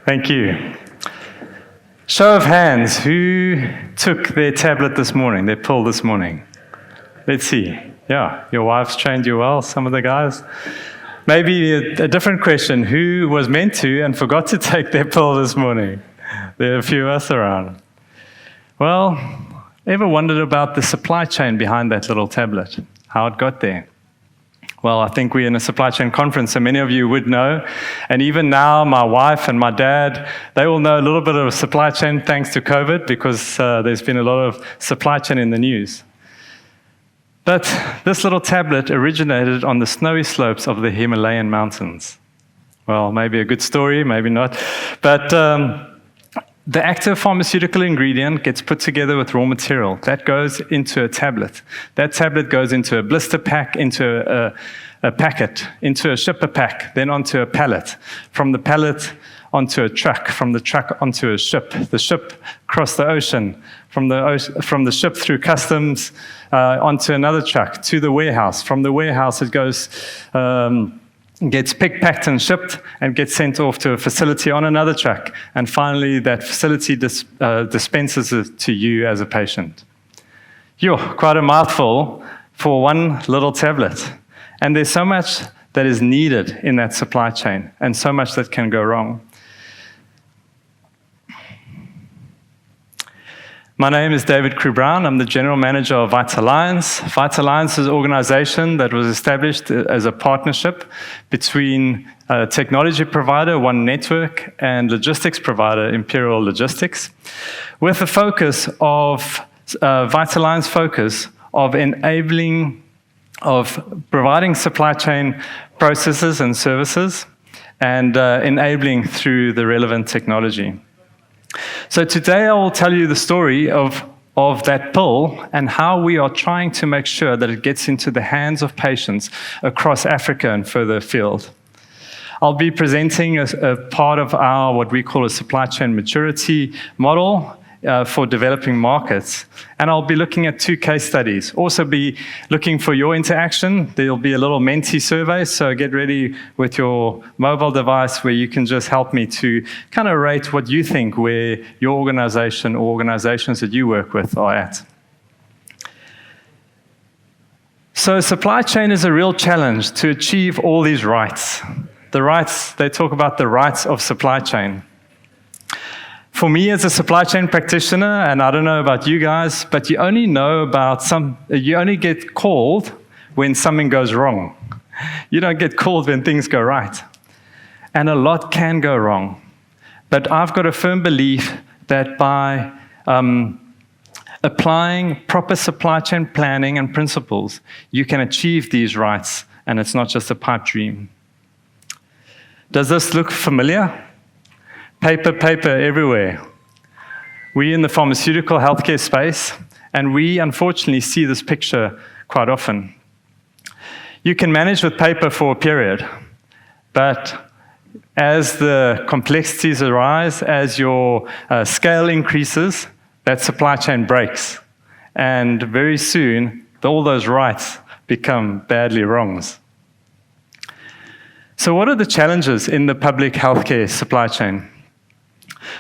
Thank you. Show of hands, who took their tablet this morning, their pill this morning? Let's see. Yeah, your wife's trained you well, some of the guys. Maybe a different question, who was meant to and forgot to take their pill this morning? There are a few of us around. Well, ever wondered about the supply chain behind that little tablet? How it got there? Well, I think we're in a supply chain conference, so many of you would know. And even now, my wife and my dad, they all know a little bit of supply chain thanks to COVID, because there's been a lot of supply chain in the news. But this little tablet originated on the snowy slopes of the Himalayan mountains. Well, maybe a good story, maybe not. But the active pharmaceutical ingredient gets put together with raw material. That goes into a tablet. That tablet goes into a blister pack, into a packet, into a shipper pack, then onto a pallet. From the pallet onto a truck, from the truck onto a ship. The ship across the ocean, from the ship through customs onto another truck, to the warehouse. From the warehouse it goes... gets picked, packed, and shipped, and gets sent off to a facility on another truck. And finally, that facility dispenses it to you as a patient. Quite a mouthful for one little tablet. And there's so much that is needed in that supply chain, and so much that can go wrong. My name is David Crewe-Brown. I'm the General Manager of Vitalliance. Vitalliance is an organization that was established as a partnership between a technology provider, One Network, and logistics provider, Imperial Logistics, with a focus of, Vitalliance focus of providing supply chain processes and services, and enabling through the relevant technology. So today I will tell you the story of that pill and how we are trying to make sure that it gets into the hands of patients across Africa and further afield. I'll be presenting a part of our, what we call a supply chain maturity model for developing markets. And I'll be looking at 2 case studies. Also be looking for your interaction. There'll be a little Menti survey, so get ready with your mobile device where you can just help me to kind of rate what you think where your organization or organizations that you work with are at. So supply chain is a real challenge to achieve all these rights. The rights, they talk about the rights of supply chain. For me as a supply chain practitioner, and I don't know about you guys, but you only get called when something goes wrong. You don't get called when things go right. And a lot can go wrong. But I've got a firm belief that by applying proper supply chain planning and principles, you can achieve these rights, and it's not just a pipe dream. Does this look familiar? Paper everywhere. We're in the pharmaceutical healthcare space, and we unfortunately see this picture quite often. You can manage with paper for a period, but as the complexities arise, as your scale increases, that supply chain breaks. And very soon, all those rights become badly wrongs. So what are the challenges in the public healthcare supply chain?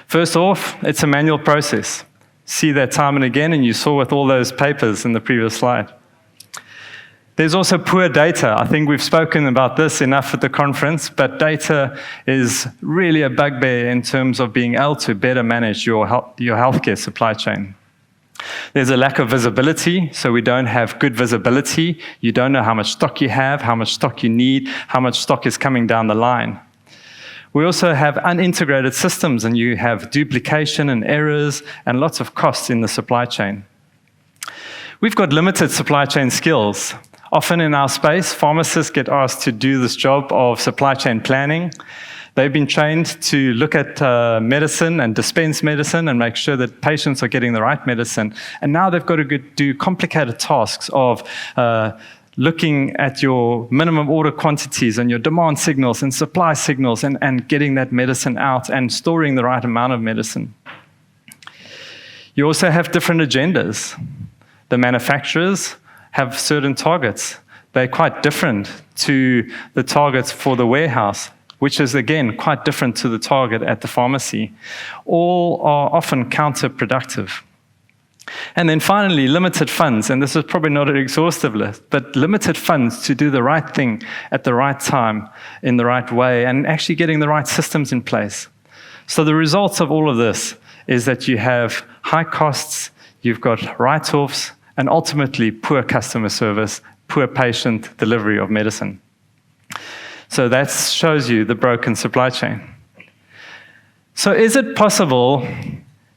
First off, it's a manual process. See that time and again, and you saw with all those papers in the previous slide. There's also poor data. I think we've spoken about this enough at the conference, but data is really a bugbear in terms of being able to better manage your healthcare supply chain. There's a lack of visibility, so we don't have good visibility. You don't know how much stock you have, how much stock you need, how much stock is coming down the line. We also have unintegrated systems, and you have duplication and errors and lots of costs in the supply chain. We've got limited supply chain skills. Often in our space, pharmacists get asked to do this job of supply chain planning. They've been trained to look at medicine and dispense medicine and make sure that patients are getting the right medicine. And now they've got to do complicated tasks of looking at your minimum order quantities and your demand signals and supply signals and getting that medicine out and storing the right amount of medicine. You also have different agendas. The manufacturers have certain targets. They're quite different to the targets for the warehouse. which is, again, quite different to the target at the pharmacy, all are often counterproductive. And then finally, limited funds, and this is probably not an exhaustive list, but limited funds to do the right thing at the right time, in the right way, and actually getting the right systems in place. So the results of all of this is that you have high costs, you've got write-offs, and ultimately poor customer service, poor patient delivery of medicine. So that shows you the broken supply chain. So is it possible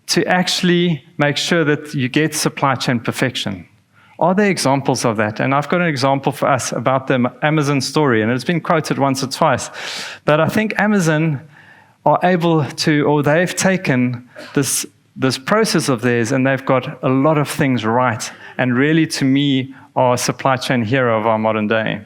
to actually make sure that you get supply chain perfection? Are there examples of that? And I've got an example for us about the Amazon story, and it's been quoted once or twice. But I think Amazon are able to, or they've taken this process of theirs, and they've got a lot of things right, and really, to me, are a supply chain hero of our modern day.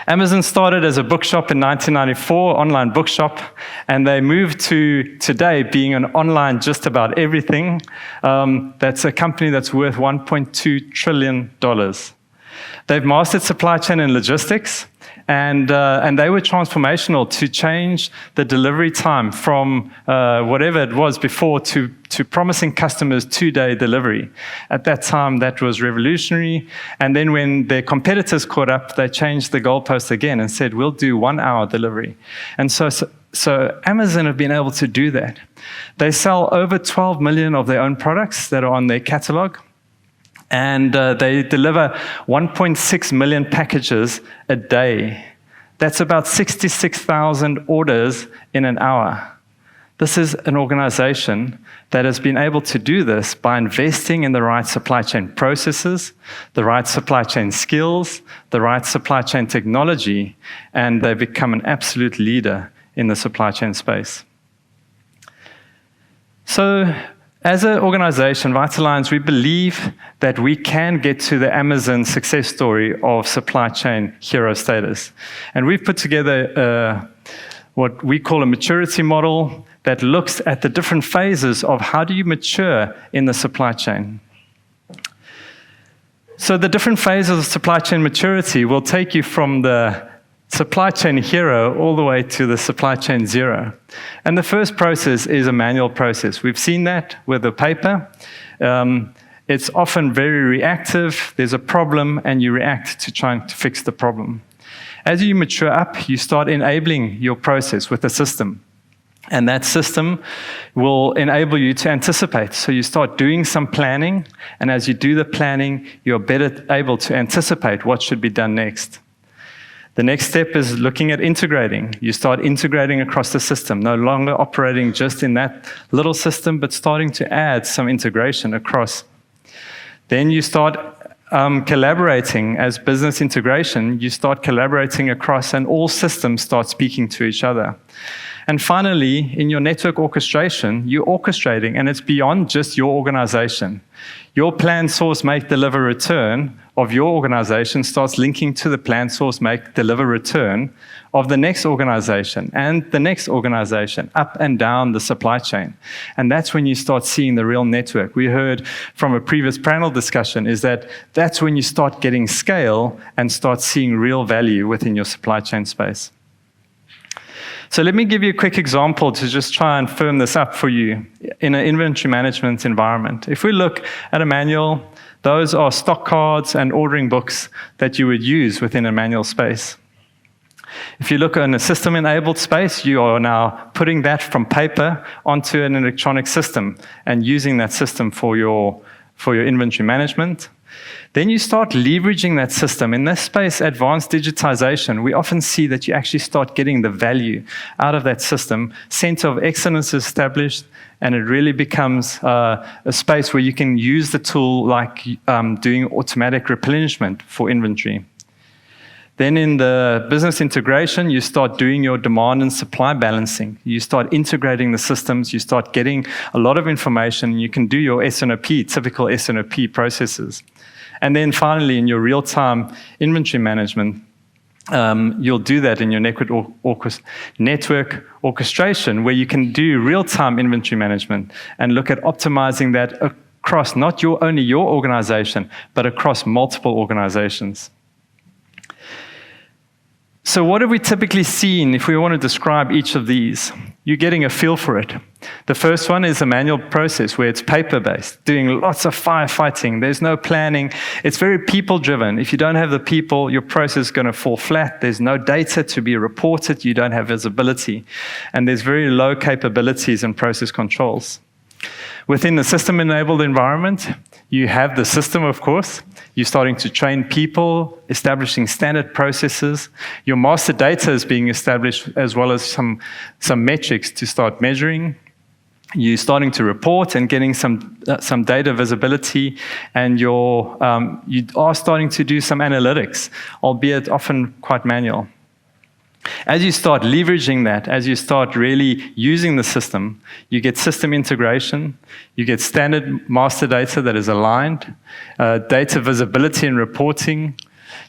Amazon started as a bookshop in 1994, online bookshop, and they moved to today being an online just about everything. That's a company that's worth $1.2 trillion. They've mastered supply chain and logistics, and they were transformational to change the delivery time from whatever it was before to promising customers 2-day delivery. At that time, that was revolutionary. And then when their competitors caught up, they changed the goalpost again and said, we'll do 1-hour delivery. And so Amazon have been able to do that. They sell over 12 million of their own products that are on their catalog. And they deliver 1.6 million packages a day. That's about 66,000 orders in an hour. This is an organization that has been able to do this by investing in the right supply chain processes, the right supply chain skills, the right supply chain technology, and they've become an absolute leader in the supply chain space. So, as an organization, Vitalliance, we believe that we can get to the Amazon success story of supply chain hero status. And we've put together what we call a maturity model that looks at the different phases of how do you mature in the supply chain. So the different phases of supply chain maturity will take you from the supply chain hero all the way to the supply chain zero. And the first process is a manual process. We've seen that with the paper. It's often very reactive. There's a problem, and you react to trying to fix the problem. As you mature up, you start enabling your process with a system. And that system will enable you to anticipate. So you start doing some planning, and as you do the planning, you're better able to anticipate what should be done next. The next step is looking at integrating. You start integrating across the system, no longer operating just in that little system, but starting to add some integration across. Then you start collaborating as business integration. You start collaborating across, and all systems start speaking to each other. And finally, in your network orchestration, you're orchestrating, and it's beyond just your organization. Your plan, source, make, deliver, return of your organization starts linking to the plan, source, make, deliver, return of the next organization and the next organization, up and down the supply chain. And that's when you start seeing the real network. We heard from a previous panel discussion is that that's when you start getting scale and start seeing real value within your supply chain space. So let me give you a quick example to just try and firm this up for you in an inventory management environment. If we look at a manual, those are stock cards and ordering books that you would use within a manual space. If you look in a system-enabled space, you are now putting that from paper onto an electronic system and using that system for your inventory management. Then you start leveraging that system. In this space, advanced digitization, we often see that you actually start getting the value out of that system. Center of excellence is established, and it really becomes a space where you can use the tool like doing automatic replenishment for inventory. Then in the business integration, you start doing your demand and supply balancing. You start integrating the systems. You start getting a lot of information. You can do your S&OP, typical S&OP processes. And then finally, in your real-time inventory management, you'll do that in your network orchestration, where you can do real-time inventory management and look at optimizing that across not only your organization, but across multiple organizations. So what have we typically seen if we want to describe each of these? You're getting a feel for it. The first one is a manual process where it's paper-based, doing lots of firefighting. There's no planning. It's very people-driven. If you don't have the people, your process is going to fall flat. There's no data to be reported. You don't have visibility. And there's very low capabilities and process controls. Within the system-enabled environment, you have the system, of course. You're starting to train people, establishing standard processes. Your master data is being established, as well as some metrics to start measuring. You're starting to report and getting some data visibility, and you are starting to do some analytics, albeit often quite manual. As you start leveraging that, as you start really using the system, you get system integration, you get standard master data that is aligned, data visibility and reporting.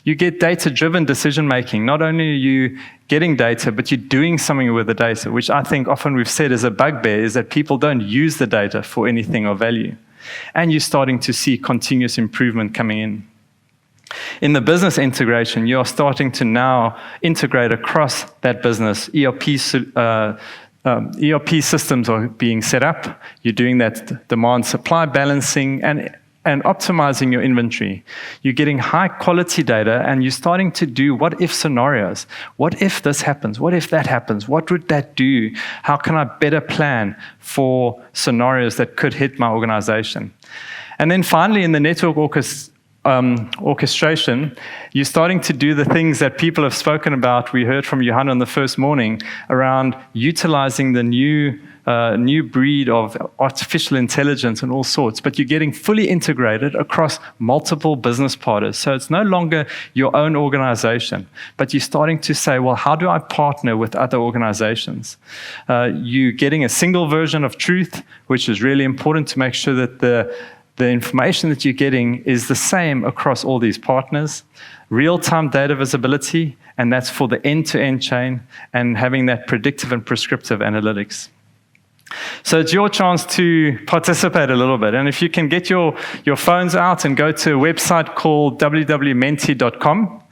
You get data-driven decision-making. Not only are you getting data, but you're doing something with the data, which I think often we've said is a bugbear, is that people don't use the data for anything of value. And you're starting to see continuous improvement coming in. In the business integration, you're starting to now integrate across that business. ERP systems are being set up. You're doing that demand-supply balancing and optimizing your inventory. You're getting high-quality data, and you're starting to do what-if scenarios. What if this happens? What if that happens? What would that do? How can I better plan for scenarios that could hit my organization? And then finally, in the network orchestration, you're starting to do the things that people have spoken about. We heard from Johan on the first morning around utilizing the new breed of artificial intelligence and all sorts, but you're getting fully integrated across multiple business partners. So it's no longer your own organization, but you're starting to say, well, how do I partner with other organizations? You're getting a single version of truth, which is really important to make sure that the information that you're getting is the same across all these partners. Real-time data visibility, and that's for the end-to-end chain, and having that predictive and prescriptive analytics. So it's your chance to participate a little bit. And if you can get your phones out and go to a website called www.menti.com,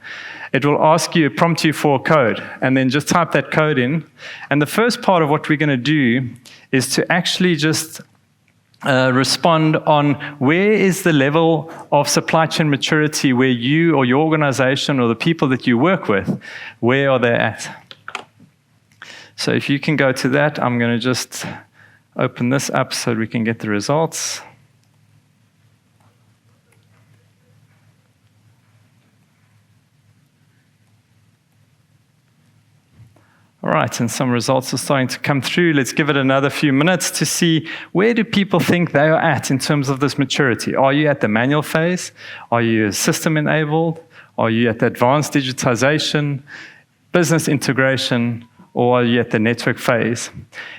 it will prompt you for a code, and then just type that code in. And the first part of what we're going to do is to actually just respond on where is the level of supply chain maturity where you or your organization or the people that you work with, where are they at? So if you can go to that, I'm going to just open this up so we can get the results. All right, and some results are starting to come through. Let's give it another few minutes to see where do people think they are at in terms of this maturity. Are you at the manual phase? Are you system-enabled? Are you at the advanced digitization, business integration, or are you at the network phase?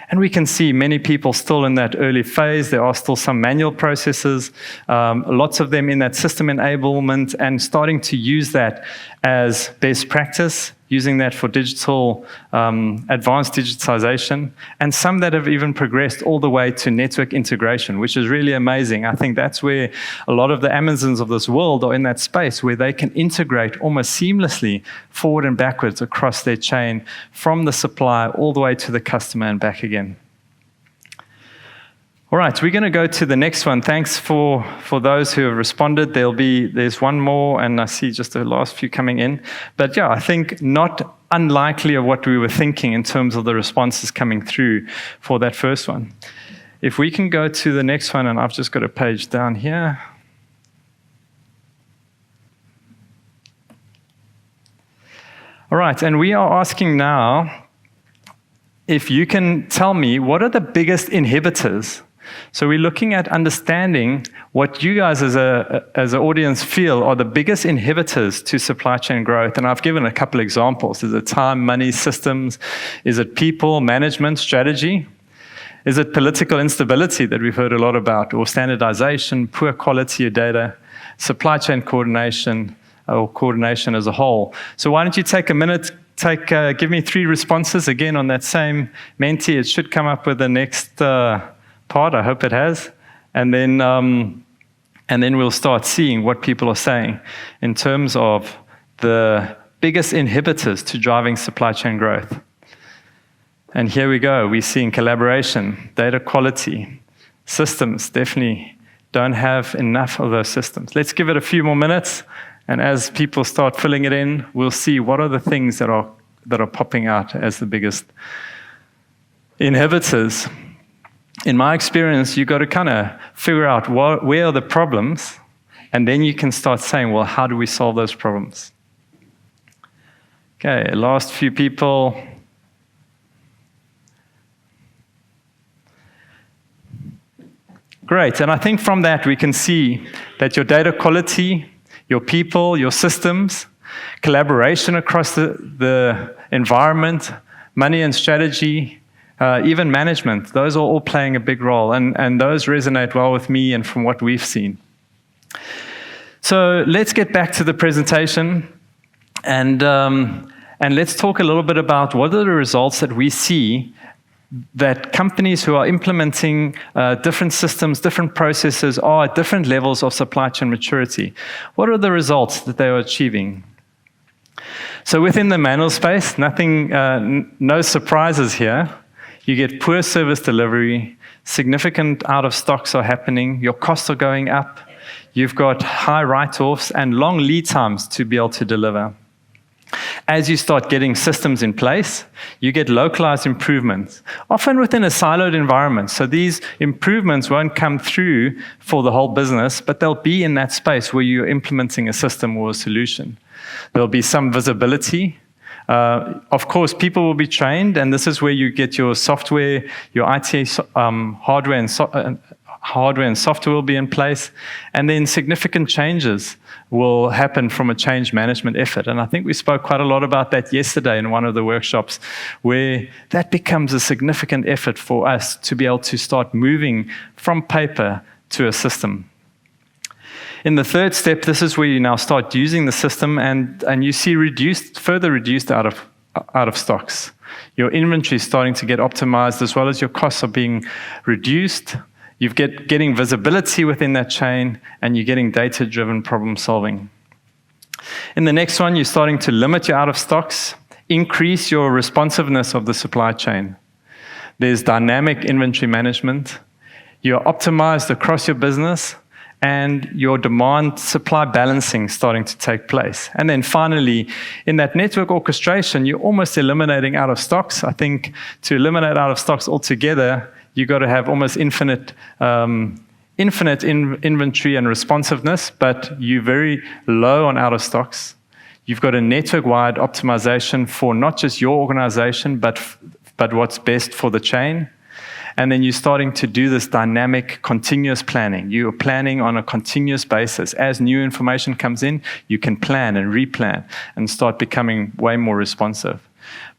And we can see many people still in that early phase. There are still some manual processes, lots of them in that system enablement, and starting to use that as best practice, using that for digital, advanced digitization, and some that have even progressed all the way to network integration, which is really amazing. I think that's where a lot of the Amazons of this world are in that space, where they can integrate almost seamlessly forward and backwards across their chain, from the supplier all the way to the customer and back again. All right, we're going to go to the next one. Thanks for those who have responded. There's one more, and I see just the last few coming in. But yeah, I think not unlikely of what we were thinking in terms of the responses coming through for that first one. If we can go to the next one, and I've just got a page down here. All right, and we are asking now if you can tell me what are the biggest inhibitors. So we're looking at understanding what you guys as an audience feel are the biggest inhibitors to supply chain growth. And I've given a couple examples. Is it time, money, systems? Is it people, management, strategy? Is it political instability that we've heard a lot about, or standardization, poor quality of data, supply chain coordination, or coordination as a whole? So why don't you take a minute, give me 3 responses again on that same Menti. It should come up with the next part. I hope it has. And then we'll start seeing what people are saying in terms of the biggest inhibitors to driving supply chain growth. And here we go. We're seeing collaboration, data quality, systems. Definitely don't have enough of those systems. Let's give it a few more minutes. And as people start filling it in, we'll see what are the things that are popping out as the biggest inhibitors. In my experience, you've got to kind of figure out where are the problems, and then you can start saying, well, how do we solve those problems? Okay, last few people. Great, and I think from that we can see that your data quality, your people, your systems, collaboration across the environment, money and strategy, even management, those are all playing a big role, and those resonate well with me and from what we've seen. So let's get back to the presentation, and let's talk a little bit about what are the results that we see that companies who are implementing different systems, different processes, are at different levels of supply chain maturity. What are the results that they are achieving? So within the manual space, no surprises here. You get poor service delivery, significant out of stocks are happening, your costs are going up, you've got high write-offs and long lead times to be able to deliver. As you start getting systems in place, you get localized improvements, often within a siloed environment. So these improvements won't come through for the whole business, but they'll be in that space where you're implementing a system or a solution. There'll be some visibility. Of course, people will be trained, and this is where you get your software, your IT hardware and software will be in place, and then significant changes will happen from a change management effort. And I think we spoke quite a lot about that yesterday in one of the workshops, where that becomes a significant effort for us to be able to start moving from paper to a system. In the third step, this is where you now start using the system, and you see further reduced out of stocks. Your inventory is starting to get optimized, as well as your costs are being reduced. You're getting visibility within that chain, and you're getting data-driven problem solving. In the next one, you're starting to limit your out of stocks, increase your responsiveness of the supply chain. There's dynamic inventory management. You're optimized across your business, and your demand-supply balancing starting to take place. And then finally, in that network orchestration, you're almost eliminating out of stocks. I think to eliminate out of stocks altogether, you've got to have almost infinite inventory and responsiveness, but you're very low on out of stocks. You've got a network-wide optimization for not just your organization, but what's best for the chain. And then you're starting to do this dynamic, continuous planning. You're planning on a continuous basis. As new information comes in, you can plan and replan and start becoming way more responsive.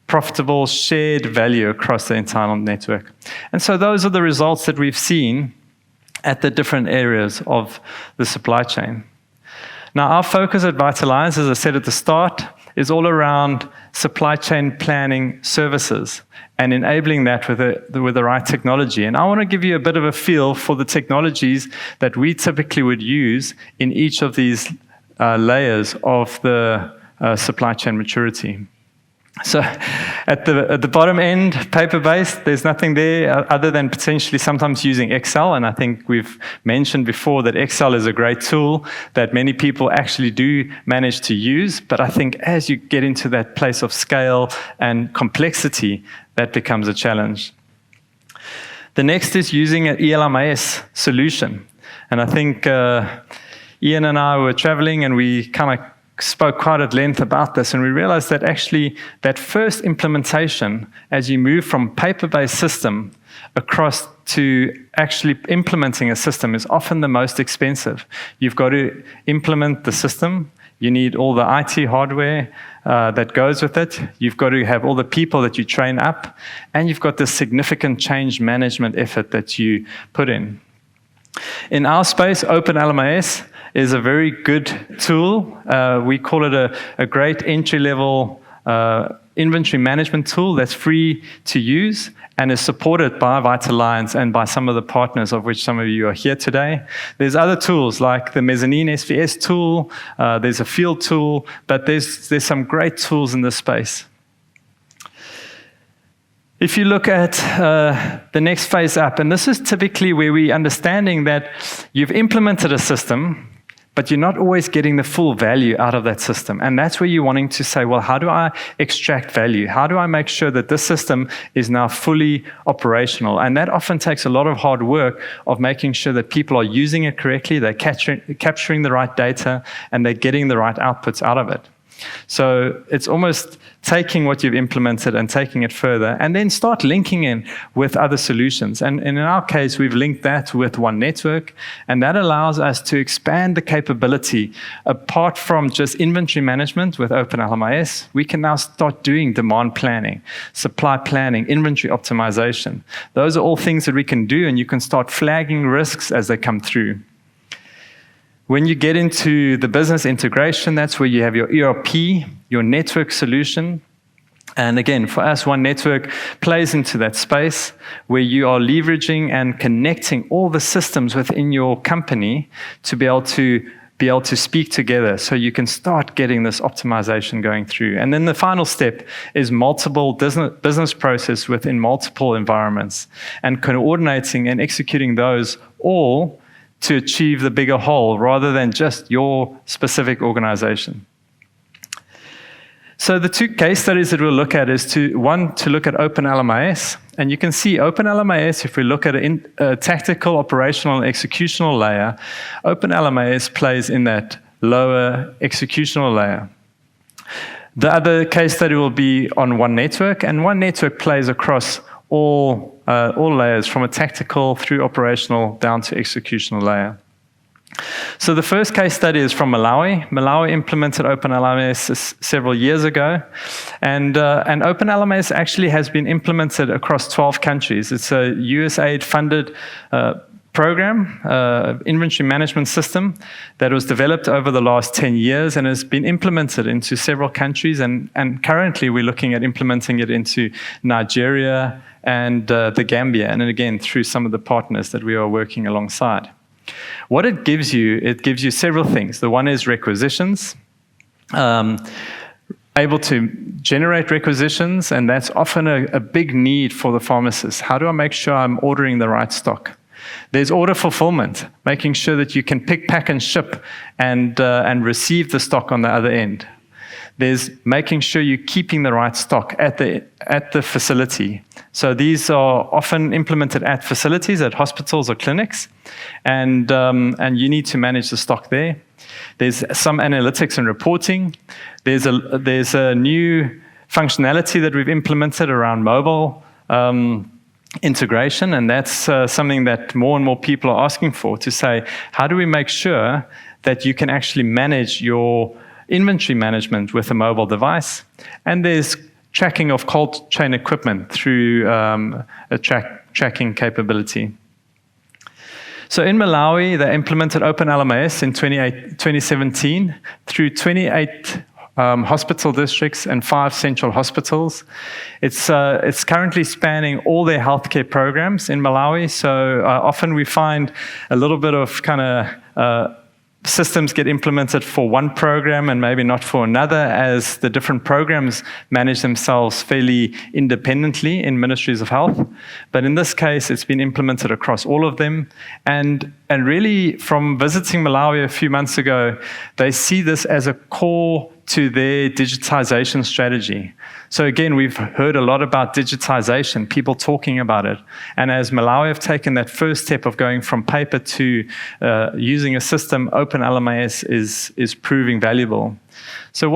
Profitable, shared value across the entire network. And so those are the results that we've seen at the different areas of the supply chain. Now, our focus at Vitalliance, as I said at the start, is all around supply chain planning services and enabling that with the right technology. And I want to give you a bit of a feel for the technologies that we typically would use in each of these layers of the supply chain maturity. So at the bottom end, paper-based, there's nothing there other than potentially sometimes using Excel. And I think we've mentioned before that Excel is a great tool that many people actually do manage to use. But I think as you get into that place of scale and complexity, that becomes a challenge. The next is using an ELMIS solution. And I think Ian and I were traveling, and we kind of spoke quite at length about this, and we realized that actually that first implementation, as you move from paper-based system across to actually implementing a system, is often the most expensive. You've got to implement the system. You need all the IT hardware that goes with it. You've got to have all the people that you train up, and you've got this significant change management effort that you put in. In our space, OpenLMIS is a very good tool. We call it a great entry-level inventory management tool that's free to use and is supported by Vitalliance and by some of the partners of which some of you are here today. There's other tools like the Mezzanine SVS tool, there's a field tool, but there's some great tools in this space. If you look at the next phase up, and this is typically where we're understanding that you've implemented a system, but you're not always getting the full value out of that system. And that's where you're wanting to say, well, how do I extract value? How do I make sure that this system is now fully operational? And that often takes a lot of hard work of making sure that people are using it correctly, they're capturing the right data, and they're getting the right outputs out of it. So it's almost taking what you've implemented and taking it further, and then start linking in with other solutions. And in our case, we've linked that with One Network, and that allows us to expand the capability. Apart from just inventory management with OpenLMIS, we can now start doing demand planning, supply planning, inventory optimization. Those are all things that we can do, and you can start flagging risks as they come through. When you get into the business integration, that's where you have your ERP, your network solution. And again, for us, One Network plays into that space where you are leveraging and connecting all the systems within your company to be able to speak together so you can start getting this optimization going through. And then the final step is multiple business process within multiple environments and coordinating and executing those all to achieve the bigger whole rather than just your specific organization. So the two case studies that we'll look at is to look at OpenLMIS. And you can see OpenLMIS, if we look at a tactical, operational, and executional layer, OpenLMIS plays in that lower executional layer. The other case study will be on One Network, and One Network plays across all layers, from a tactical through operational down to executional layer. So the first case study is from Malawi. Malawi implemented OpenLMIS several years ago, and OpenLMIS actually has been implemented across 12 countries. It's a USAID-funded program, inventory management system that was developed over the last 10 years and has been implemented into several countries, and currently we're looking at implementing it into Nigeria and the Gambia, and again through some of the partners that we are working alongside. What it gives you several things. The one is requisitions, able to generate requisitions, and that's often a big need for the pharmacist. How do I make sure I'm ordering the right stock? There's order fulfillment, making sure that you can pick, pack, and ship and receive the stock on the other end. There's making sure you're keeping the right stock at the facility. So these are often implemented at facilities, at hospitals or clinics, and you need to manage the stock there. There's some analytics and reporting. There's a new functionality that we've implemented around mobile integration, and that's something that more and more people are asking for, to say, how do we make sure that you can actually manage your inventory management with a mobile device? And there's tracking of cold chain equipment through a tracking capability. So in Malawi, they implemented OpenLMIS in 2017 through 28 hospital districts and 5 central hospitals. It's currently spanning all their healthcare programs in Malawi. So often we find a little bit of kind of systems get implemented for one program and maybe not for another, as the different programs manage themselves fairly independently in ministries of health. But in this case, it's been implemented across all of them. And really, from visiting Malawi a few months ago, they see this as a core to their digitization strategy. So again, we've heard a lot about digitization, people talking about it. And as Malawi have taken that first step of going from paper to using a system, OpenLMIS is proving valuable. So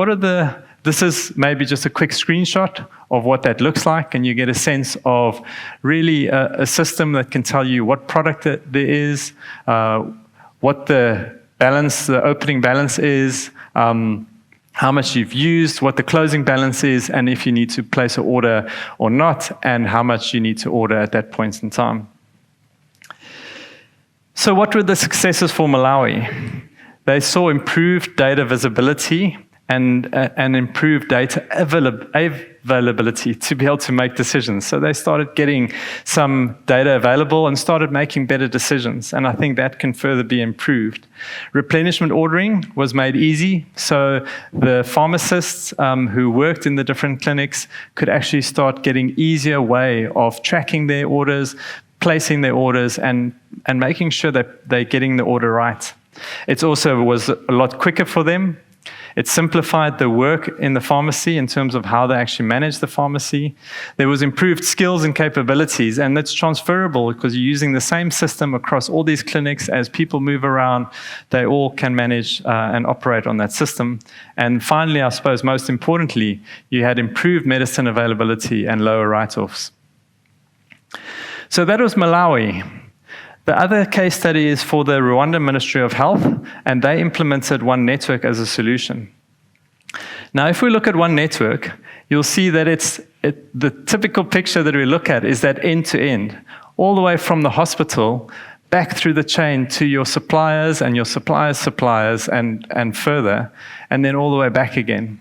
this is maybe just a quick screenshot of what that looks like, and you get a sense of really a system that can tell you what product there is, what the opening balance is, how much you've used, what the closing balance is, and if you need to place an order or not, and how much you need to order at that point in time. So what were the successes for Malawi? They saw improved data visibility and improved data availability to be able to make decisions. So they started getting some data available and started making better decisions. And I think that can further be improved. Replenishment ordering was made easy. So the pharmacists who worked in the different clinics could actually start getting easier way of tracking their orders, placing their orders, and making sure that they're getting the order right. It also was a lot quicker for them. It simplified the work in the pharmacy in terms of how they actually manage the pharmacy. There was improved skills and capabilities, and that's transferable because you're using the same system across all these clinics. As people move around, they all can manage and operate on that system. And finally, I suppose most importantly, you had improved medicine availability and lower write-offs. So that was Malawi. The other case study is for the Rwanda Ministry of Health, and they implemented One Network as a solution. Now, if we look at One Network, you'll see that the typical picture that we look at is that end-to-end, all the way from the hospital back through the chain to your suppliers and your suppliers' suppliers and further, and then all the way back again.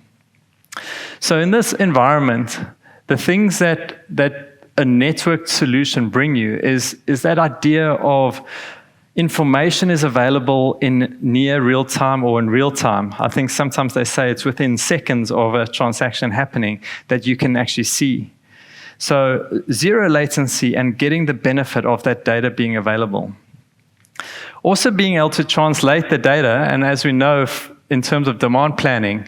So in this environment, the things that a networked solution bring you is that idea of information is available in near real time or in real time. I think sometimes they say it's within seconds of a transaction happening that you can actually see. So zero latency and getting the benefit of that data being available. Also being able to translate the data, and as we know in terms of demand planning,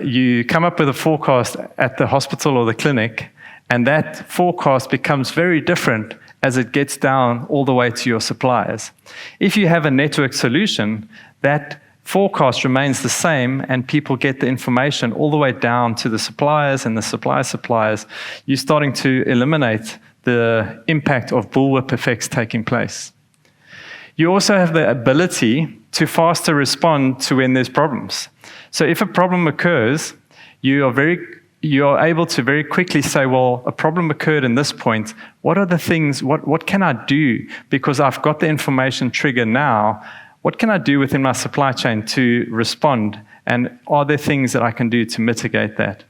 you come up with a forecast at the hospital or the clinic, and that forecast becomes very different as it gets down all the way to your suppliers. If you have a network solution, that forecast remains the same and people get the information all the way down to the suppliers and the suppliers. You're starting to eliminate the impact of bullwhip effects taking place. You also have the ability to faster respond to when there's problems. So if a problem occurs, you are able to very quickly say, well, a problem occurred in this point. What are the things, what can I do? Because I've got the information trigger now. What can I do within my supply chain to respond? And are there things that I can do to mitigate that?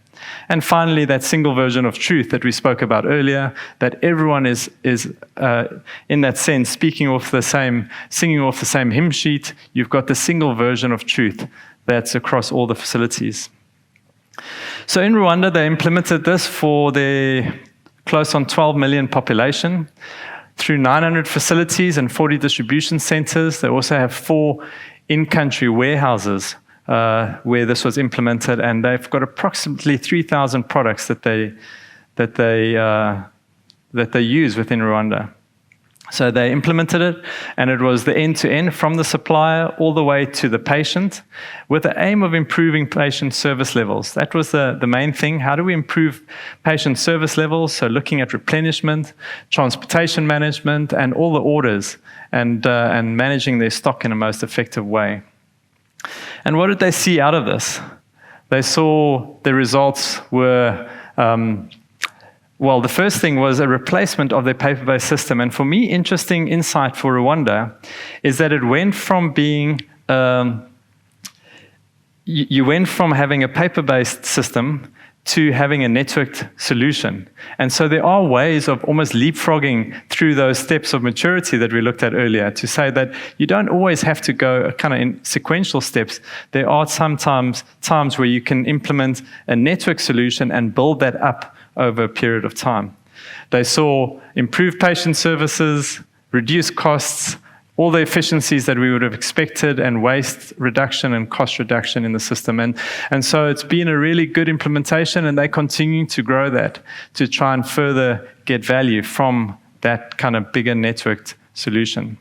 And finally, that single version of truth that we spoke about earlier, that everyone is in that sense, singing off the same hymn sheet. You've got the single version of truth that's across all the facilities. So in Rwanda, they implemented this for their close on 12 million population through 900 facilities and 40 distribution centers. They also have 4 in-country warehouses where this was implemented, and they've got approximately 3,000 products that they use within Rwanda. So they implemented it, and it was the end-to-end from the supplier all the way to the patient with the aim of improving patient service levels. That was the main thing. How do we improve patient service levels? So looking at replenishment, transportation management, and all the orders, and managing their stock in a most effective way. And what did they see out of this? They saw the results were well, the first thing was a replacement of their paper-based system. And for me, interesting insight for Rwanda is that it went from being, you went from having a paper-based system to having a networked solution. And so there are ways of almost leapfrogging through those steps of maturity that we looked at earlier to say that you don't always have to go kind of in sequential steps. There are sometimes times where you can implement a network solution and build that up over a period of time. They saw improved patient services, reduced costs, all the efficiencies that we would have expected, and waste reduction and cost reduction in the system. And so it's been a really good implementation, and they're continuing to grow that to try and further get value from that kind of bigger networked solution.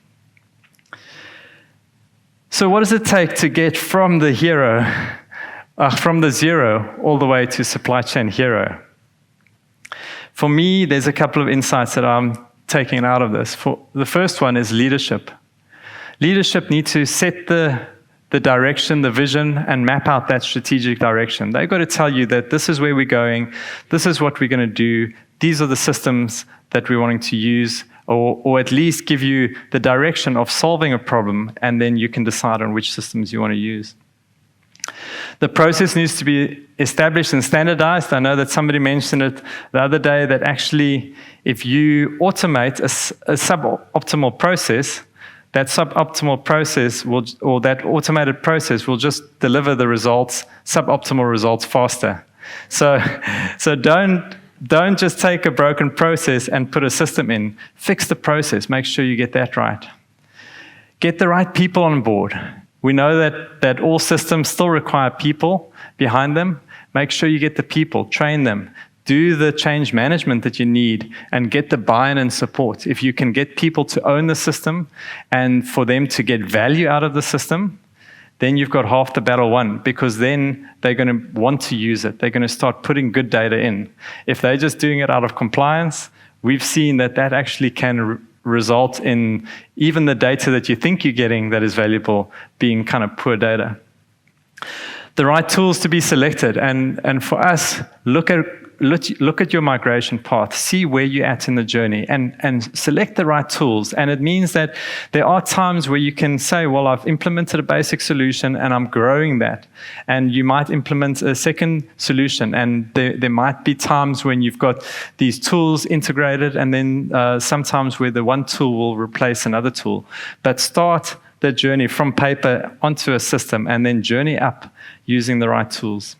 So what does it take to get from the zero all the way to supply chain hero? For me, there's a couple of insights that I'm taking out of this. The first one is leadership. Leadership needs to set the direction, the vision, and map out that strategic direction. They've got to tell you that this is where we're going, this is what we're going to do, these are the systems that we're wanting to use, or at least give you the direction of solving a problem, and then you can decide on which systems you want to use. The process needs to be established and standardized. I know that somebody mentioned it the other day that actually if you automate a suboptimal process, that suboptimal process or that automated process will just deliver the results, suboptimal results faster. So don't just take a broken process and put a system in. Fix the process. Make sure you get that right. Get the right people on board. We know that all systems still require people behind them. Make sure you get the people, train them, do the change management that you need, and get the buy-in and support. If you can get people to own the system and for them to get value out of the system, then you've got half the battle won, because then they're going to want to use it. They're going to start putting good data in. If they're just doing it out of compliance, we've seen that actually can result in even the data that you think you're getting that is valuable being kind of poor data. The right tools to be selected, and for us, look at your migration path, see where you're at in the journey, and select the right tools. And it means that there are times where you can say, well, I've implemented a basic solution and I'm growing that. And you might implement a second solution, and there might be times when you've got these tools integrated, and then sometimes where the one tool will replace another tool. But start the journey from paper onto a system, and then journey up using the right tools.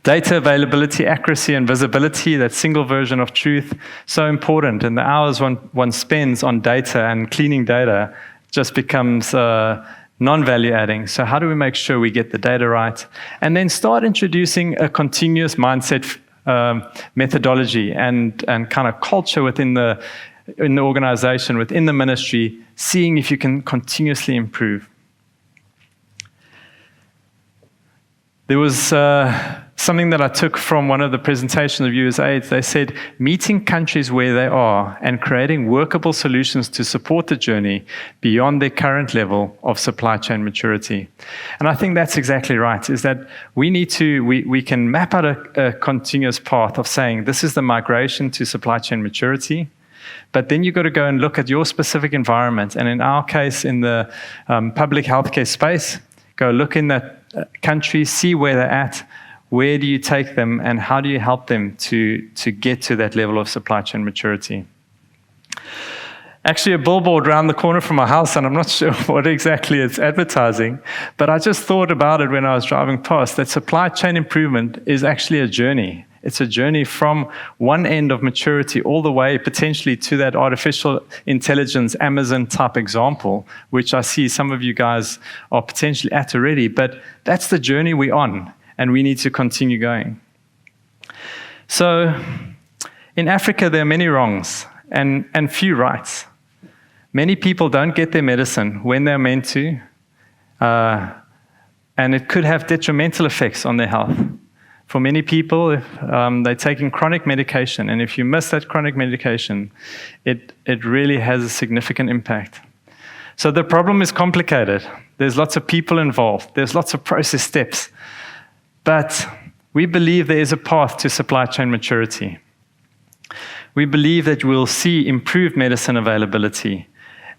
Data availability, accuracy, and visibility, that single version of truth, so important. And the hours one spends on data and cleaning data just becomes non-value adding. So how do we make sure we get the data right? And then start introducing a continuous mindset methodology and kind of culture in the organization, within the ministry, seeing if you can continuously improve. There was something that I took from one of the presentations of USAID. They said, meeting countries where they are and creating workable solutions to support the journey beyond their current level of supply chain maturity. And I think that's exactly right, is that we can map out a continuous path of saying, this is the migration to supply chain maturity. But then you've got to go and look at your specific environment. And in our case, in the public healthcare space, go look in that country, see where they're at, where do you take them, and how do you help them to get to that level of supply chain maturity. Actually, a billboard around the corner from my house, and I'm not sure what exactly it's advertising, but I just thought about it when I was driving past, that supply chain improvement is actually a journey. It's a journey from one end of maturity all the way potentially to that artificial intelligence Amazon type example, which I see some of you guys are potentially at already. But that's the journey we're on, and we need to continue going. So in Africa, there are many wrongs and few rights. Many people don't get their medicine when they're meant to, and it could have detrimental effects on their health. For many people, they're taking chronic medication, and if you miss that chronic medication, it really has a significant impact. So the problem is complicated. There's lots of people involved. There's lots of process steps. But we believe there is a path to supply chain maturity. We believe that we'll see improved medicine availability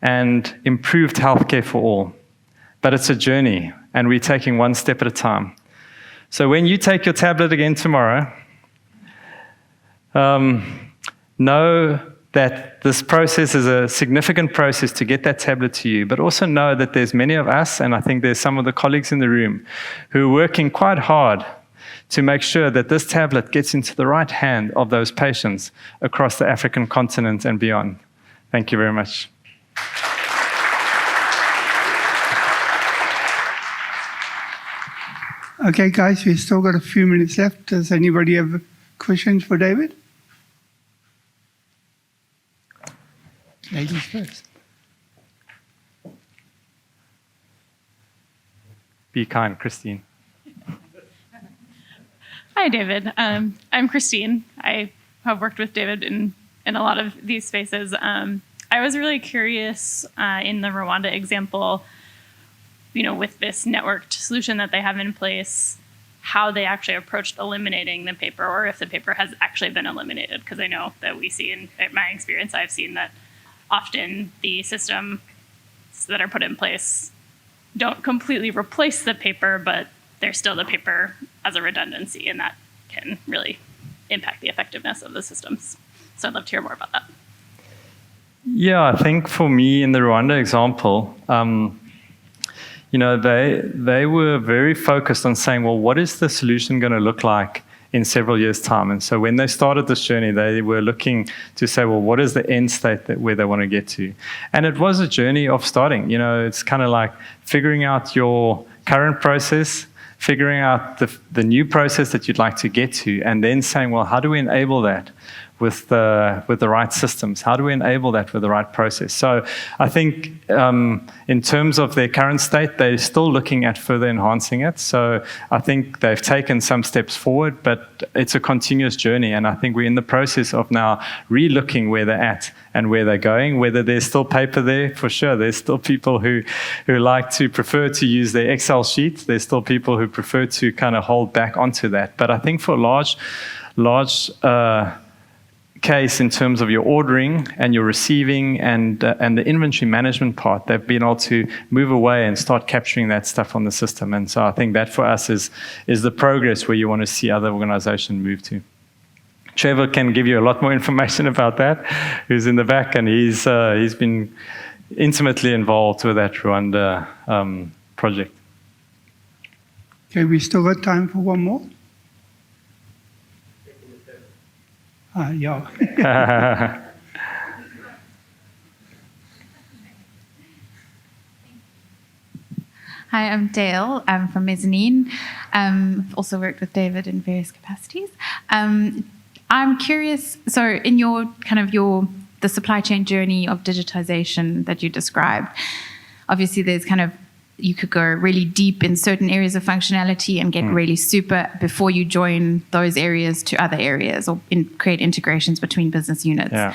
and improved healthcare for all. But it's a journey, and we're taking one step at a time. So when you take your tablet again tomorrow, know that this process is a significant process to get that tablet to you, but also know that there's many of us, and I think there's some of the colleagues in the room, who are working quite hard to make sure that this tablet gets into the right hand of those patients across the African continent and beyond. Thank you very much. Okay, guys, we've still got a few minutes left. Does anybody have questions for David? Ladies first. Be kind, Christine. Hi, David. I'm Christine. I have worked with David in a lot of these spaces. I was really curious in the Rwanda example, with this networked solution that they have in place, how they actually approached eliminating the paper, or if the paper has actually been eliminated. Because I know that we see, in my experience, I've seen that often the systems that are put in place don't completely replace the paper, but there's still the paper as a redundancy, and that can really impact the effectiveness of the systems. So I'd love to hear more about that. Yeah, I think for me in the Rwanda example, they were very focused on saying, well, what is the solution going to look like in several years' time? And so when they started this journey, they were looking to say, well, what is the end state where they want to get to? And it was a journey of starting. It's kind of like figuring out your current process, figuring out the new process that you'd like to get to, and then saying, well, how do we enable that with the right systems? How do we enable that with the right process? So I think in terms of their current state, they're still looking at further enhancing it. So I think they've taken some steps forward, but it's a continuous journey. And I think we're in the process of now re-looking where they're at and where they're going, whether there's still paper there, for sure. There's still people who like to prefer to use their Excel sheet. There's still people who prefer to kind of hold back onto that. But I think for large case in terms of your ordering and your receiving and the inventory management part, they've been able to move away and start capturing that stuff on the system. And so I think that for us is the progress where you want to see other organizations move to. Trevor can give you a lot more information about that, who's in the back, and he's been intimately involved with that Rwanda project. Okay, we still got time for one more. Yeah. Hi, I'm Dale. I'm from Mezzanine. I've also worked with David in various capacities. I'm curious, so in the supply chain journey of digitization that you described, obviously there's you could go really deep in certain areas of functionality and get really super before you join those areas to other areas or create integrations between business units. Yeah.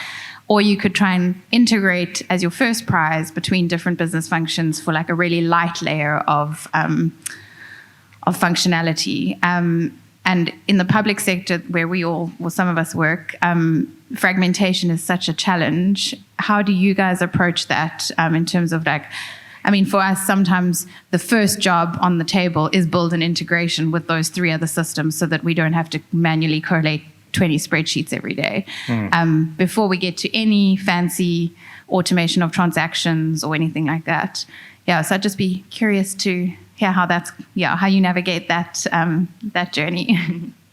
Or you could try and integrate as your first prize between different business functions for like a really light layer of functionality. And in the public sector where some of us work, fragmentation is such a challenge. How do you guys approach that in terms of for us, sometimes the first job on the table is build an integration with those 3 other systems so that we don't have to manually correlate 20 spreadsheets every day. Before we get to any fancy automation of transactions or anything like that. Yeah, so I'd just be curious to hear how you navigate that journey.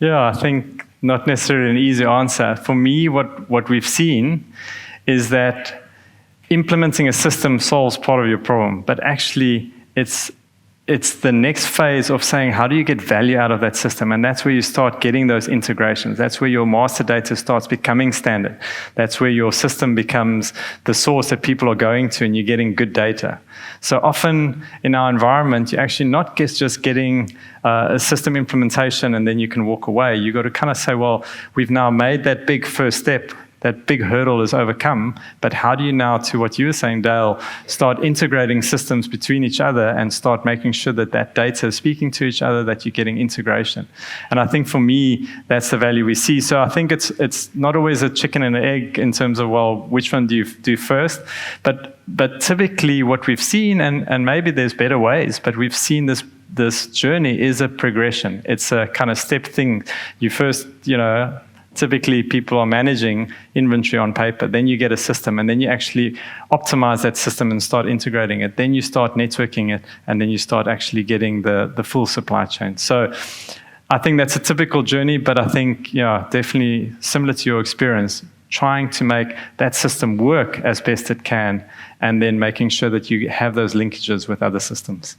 Yeah, I think not necessarily an easy answer. For me, what we've seen is that implementing a system solves part of your problem, but actually it's the next phase of saying, how do you get value out of that system? And that's where you start getting those integrations. That's where your master data starts becoming standard. That's where your system becomes the source that people are going to, and you're getting good data. So often in our environment, you're actually not just getting a system implementation and then you can walk away. You've got to kind of say, well, we've now made that big first step. That big hurdle is overcome, but how do you now, to what you were saying, Dale, start integrating systems between each other and start making sure that data is speaking to each other, that you're getting integration? And I think for me, that's the value we see. So I think it's not always a chicken and an egg in terms of, well, which one do you do first? But typically what we've seen, and maybe there's better ways, but we've seen this journey is a progression. It's a kind of step thing. You first, typically people are managing inventory on paper, then you get a system, and then you actually optimize that system and start integrating it. Then you start networking it, and then you start actually getting the full supply chain. So I think that's a typical journey, but I think, definitely similar to your experience, trying to make that system work as best it can, and then making sure that you have those linkages with other systems.